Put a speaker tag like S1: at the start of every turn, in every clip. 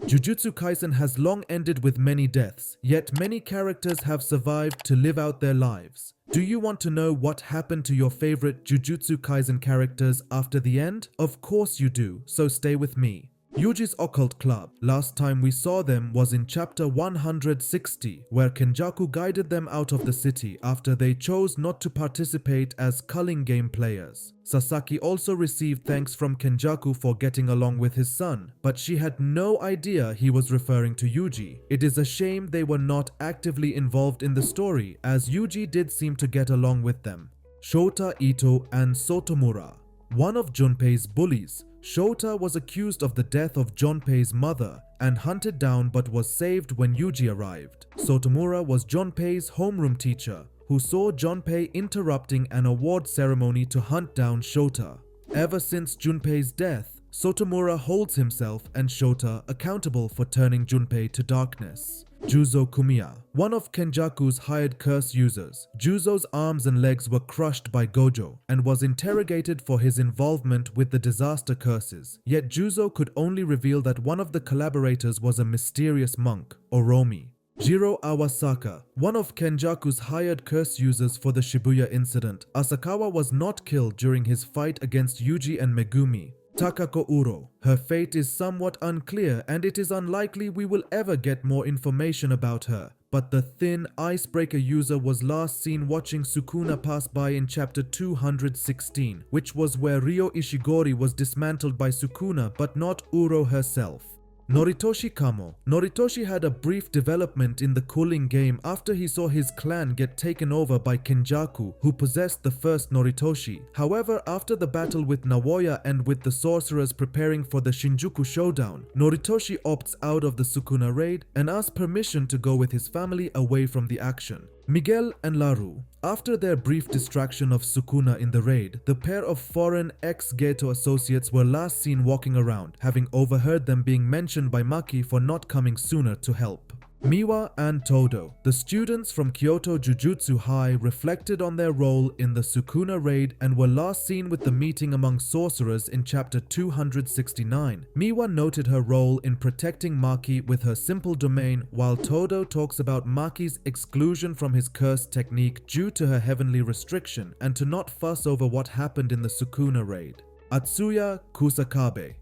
S1: Jujutsu Kaisen has long ended with many deaths, yet many characters have survived to live out their lives. Do you want to know what happened to your favorite Jujutsu Kaisen characters after the end? Of course you do, so stay with me. Yuji's Occult Club. Last time we saw them was in chapter 160, where Kenjaku guided them out of the city after they chose not to participate as culling game players. Sasaki also received thanks from Kenjaku for getting along with his son, but she had no idea he was referring to Yuji. It is a shame they were not actively involved in the story, as Yuji did seem to get along with them. Shota, Ito, and Sotomura. One of Junpei's bullies, Shota was accused of the death of Junpei's mother and hunted down but was saved when Yuji arrived. Sotomura was Junpei's homeroom teacher who saw Junpei interrupting an award ceremony to hunt down Shota. Ever since Junpei's death, Sotomura holds himself and Shota accountable for turning Junpei to darkness. Juzo Kumiya. One of Kenjaku's hired curse users, Juzo's arms and legs were crushed by Gojo and was interrogated for his involvement with the disaster curses. Yet Juzo could only reveal that one of the collaborators was a mysterious monk, Oromi. Jiro Awasaka. One of Kenjaku's hired curse users for the Shibuya incident, Asakawa was not killed during his fight against Yuji and Megumi. Takako Uro. Her fate is somewhat unclear and it is unlikely we will ever get more information about her. But the thin icebreaker user was last seen watching Sukuna pass by in chapter 216, which was where Ryo Ishigori was dismantled by Sukuna but not Uro herself. Noritoshi Kamo. Noritoshi had a brief development in the cooling game after he saw his clan get taken over by Kenjaku, who possessed the first Noritoshi. However, after the battle with Naoya and with the sorcerers preparing for the Shinjuku showdown, Noritoshi opts out of the Sukuna raid and asks permission to go with his family away from the action. Miguel and Laru. After their brief distraction of Sukuna in the raid, the pair of foreign ex-Geto associates were last seen walking around, having overheard them being mentioned by Maki for not coming sooner to help. Miwa and Todo. The students from Kyoto Jujutsu High reflected on their role in the Sukuna raid and were last seen with the meeting among sorcerers in chapter 269. Miwa noted her role in protecting Maki with her simple domain, while Todo talks about Maki's exclusion from his curse technique due to her heavenly restriction and to not fuss over what happened in the Sukuna raid. Atsuya Kusakabe.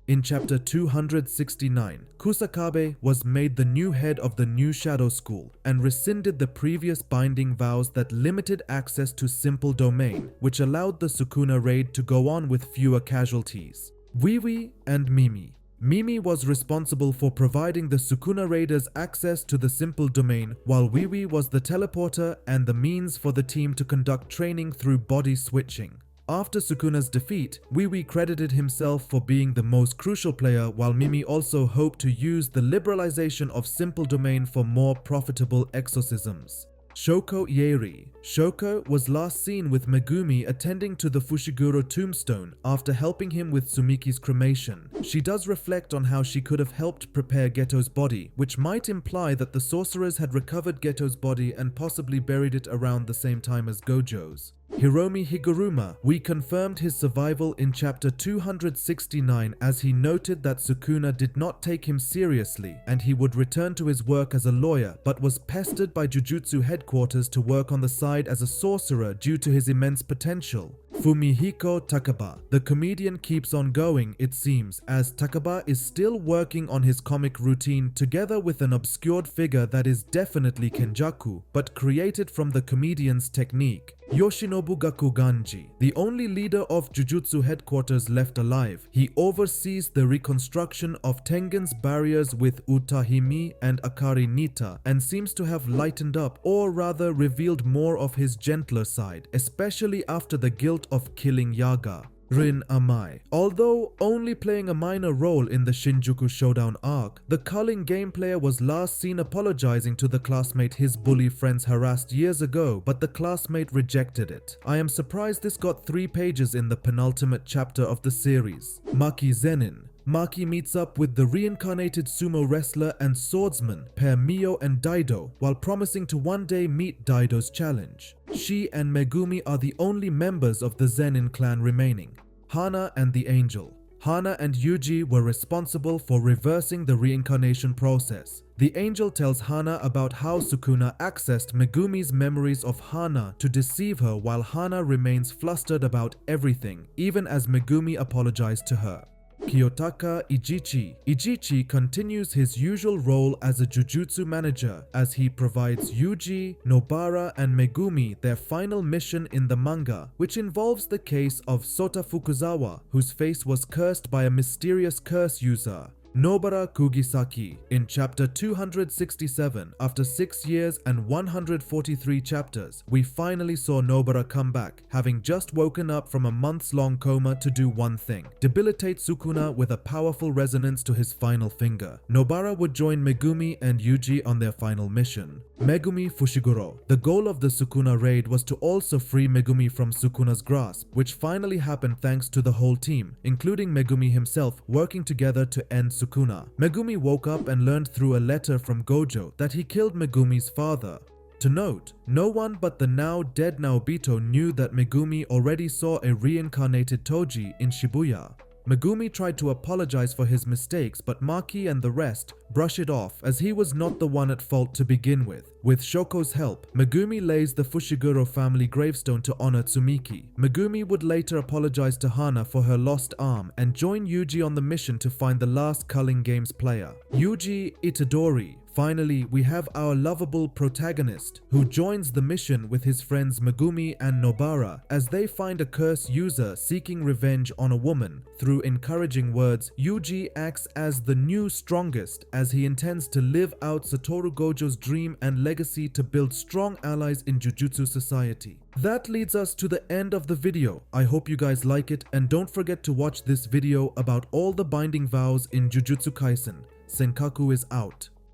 S1: In chapter 269, Kusakabe was made the new head of the new Shadow School and rescinded the previous binding vows that limited access to simple domain, which allowed the Sukuna raid to go on with fewer casualties. Wiwi and Mimi. Mimi was responsible for providing the Sukuna raiders access to the simple domain, while Wiwi was the teleporter and the means for the team to conduct training through body switching. After Sukuna's defeat, Wiwi credited himself for being the most crucial player, while Mimi also hoped to use the liberalization of simple domain for more profitable exorcisms. Shoko Ieri. Shoko was last seen with Megumi attending to the Fushiguro tombstone after helping him with Sumiki's cremation. She does reflect on how she could have helped prepare Geto's body, which might imply that the sorcerers had recovered Geto's body and possibly buried it around the same time as Gojo's. Hiromi Higuruma. We confirmed his survival in chapter 269 as he noted that Sukuna did not take him seriously and he would return to his work as a lawyer, but was pestered by Jujutsu headquarters to work on the side as a sorcerer due to his immense potential. Fumihiko Takaba. The comedian keeps on going, it seems, as Takaba is still working on his comic routine together with an obscured figure that is definitely Kenjaku, but created from the comedian's technique. Yoshinobu Gakuganji, the only leader of Jujutsu headquarters left alive. He oversees the reconstruction of Tengen's barriers with Utahimi and Akari Nita and seems to have lightened up, or rather revealed more of his gentler side, especially after the guilt of killing Yaga. Rin Amai. Although only playing a minor role in the Shinjuku Showdown arc, the culling game player was last seen apologizing to the classmate his bully friends harassed years ago, but the classmate rejected it. I am surprised this got 3 pages in the penultimate chapter of the series. Maki Zenin. Maki meets up with the reincarnated sumo wrestler and swordsman pair Mio and Daido while promising to one day meet Daido's challenge. She and Megumi are the only members of the Zenin clan remaining. Hana and the Angel. Hana and Yuji were responsible for reversing the reincarnation process. The angel tells Hana about how Sukuna accessed Megumi's memories of Hana to deceive her, while Hana remains flustered about everything, even as Megumi apologized to her. Kiyotaka Ijichi. Ijichi continues his usual role as a Jujutsu manager as he provides Yuji, Nobara, and Megumi their final mission in the manga, which involves the case of Sota Fukuzawa, whose face was cursed by a mysterious curse user, Nobara Kugisaki. In chapter 267, after 6 years and 143 chapters, we finally saw Nobara come back, having just woken up from a months-long coma to do one thing: debilitate Sukuna with a powerful resonance to his final finger. Nobara would join Megumi and Yuji on their final mission, Megumi Fushiguro. The goal of the Sukuna raid was to also free Megumi from Sukuna's grasp, which finally happened thanks to the whole team, including Megumi himself, working together to end Sukuna. Megumi woke up and learned through a letter from Gojo that he killed Megumi's father. To note, no one but the now dead Naobito knew that Megumi already saw a reincarnated Toji in Shibuya. Megumi tried to apologize for his mistakes, but Maki and the rest brush it off as he was not the one at fault to begin with. With Shoko's help, Megumi lays the Fushiguro family gravestone to honor Tsumiki. Megumi would later apologize to Hana for her lost arm and join Yuji on the mission to find the last Culling Games player, Yuji Itadori. Finally, we have our lovable protagonist, who joins the mission with his friends Megumi and Nobara as they find a curse user seeking revenge on a woman. Through encouraging words, Yuji acts as the new strongest as he intends to live out Satoru Gojo's dream and legacy to build strong allies in Jujutsu society. That leads us to the end of the video. I hope you guys like it, and don't forget to watch this video about all the binding vows in Jujutsu Kaisen. Senkaku is out.